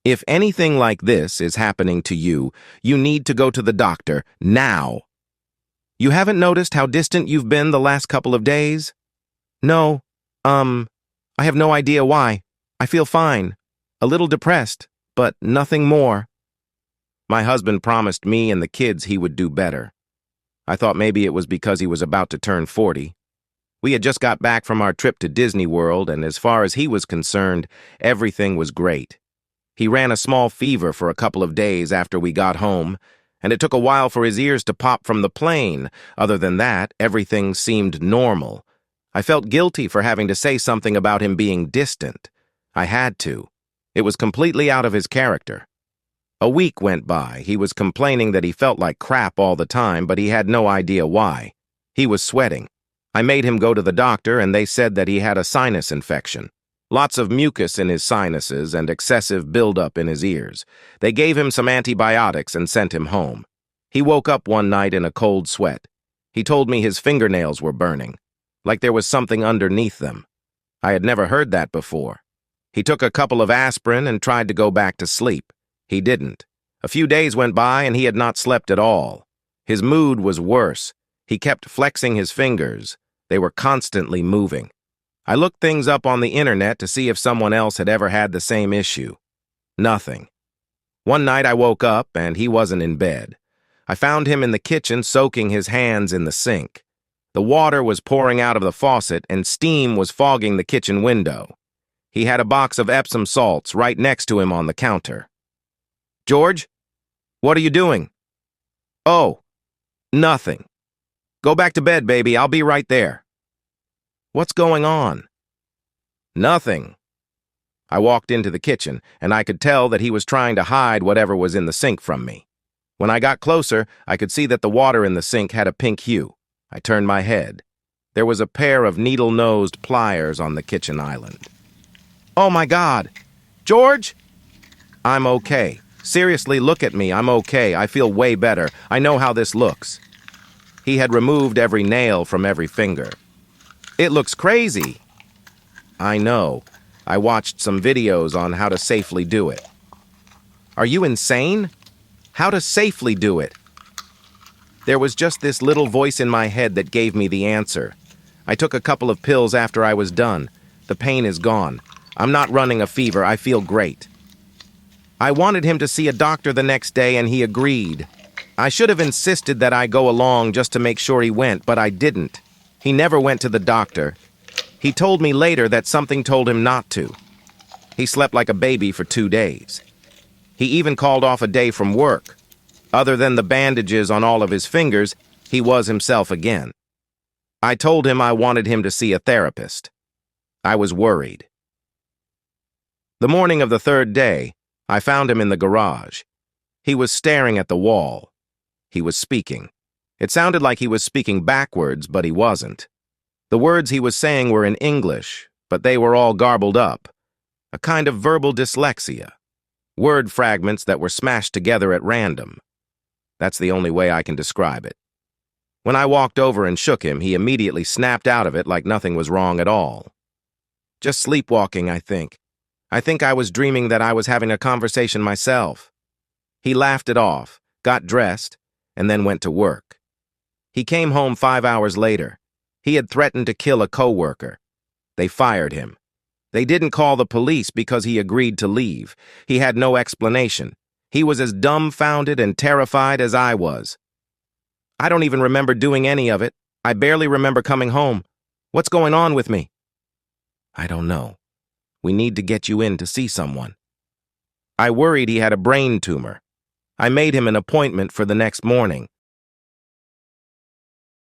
If anything like this is happening to you, you need to go to the doctor now. You haven't noticed how distant you've been the last couple of days? No, I have no idea why. I feel fine. A little depressed, but nothing more. My husband promised me and the kids he would do better. I thought maybe it was because he was about to turn 40. We had just got back from our trip to Disney World, and as far as he was concerned, everything was great. He ran a small fever for a couple of days after we got home, and it took a while for his ears to pop from the plane. Other than that, everything seemed normal. I felt guilty for having to say something about him being distant. I had to. It was completely out of his character. A week went by. He was complaining that he felt like crap all the time, but he had no idea why. He was sweating. I made him go to the doctor, and they said that he had a sinus infection. Lots of mucus in his sinuses and excessive buildup in his ears. They gave him some antibiotics and sent him home. He woke up one night in a cold sweat. He told me his fingernails were burning, like there was something underneath them. I had never heard that before. He took a couple of aspirin and tried to go back to sleep. He didn't. A few days went by and he had not slept at all. His mood was worse. He kept flexing his fingers. They were constantly moving. I looked things up on the internet to see if someone else had ever had the same issue. Nothing. One night I woke up and he wasn't in bed. I found him in the kitchen soaking his hands in the sink. The water was pouring out of the faucet and steam was fogging the kitchen window. He had a box of Epsom salts right next to him on the counter. "George, what are you doing?" "Oh, nothing. Go back to bed, baby. I'll be right there." "What's going on?" "Nothing." I walked into the kitchen, and I could tell that he was trying to hide whatever was in the sink from me. When I got closer, I could see that the water in the sink had a pink hue. I turned my head. There was a pair of needle-nosed pliers on the kitchen island. "Oh my God! George?" "I'm okay. Seriously, look at me. I'm okay. I feel way better. I know how this looks." He had removed every nail from every finger. "It looks crazy." "I know. I watched some videos on how to safely do it." "Are you insane? How to safely do it?" There was just this little voice in my head that gave me the answer. I took a couple of pills after I was done. The pain is gone. I'm not running a fever. I feel great. I wanted him to see a doctor the next day, and he agreed. I should have insisted that I go along just to make sure he went, but I didn't. He never went to the doctor. He told me later that something told him not to. He slept like a baby for 2 days. He even called off a day from work. Other than the bandages on all of his fingers, he was himself again. I told him I wanted him to see a therapist. I was worried. The morning of the 3rd day, I found him in the garage. He was staring at the wall. He was speaking. It sounded like he was speaking backwards, but he wasn't. The words he was saying were in English, but they were all garbled up. A kind of verbal dyslexia. Word fragments that were smashed together at random. That's the only way I can describe it. When I walked over and shook him, he immediately snapped out of it like nothing was wrong at all. "Just sleepwalking, I think. I think I was dreaming that I was having a conversation myself." He laughed it off, got dressed, and then went to work. He came home 5 hours later. He had threatened to kill a coworker. They fired him. They didn't call the police because he agreed to leave. He had no explanation. He was as dumbfounded and terrified as I was. I don't even remember doing any of it. I barely remember coming home. What's going on with me? I don't know. We need to get you in to see someone. I worried he had a brain tumor. I made him an appointment for the next morning.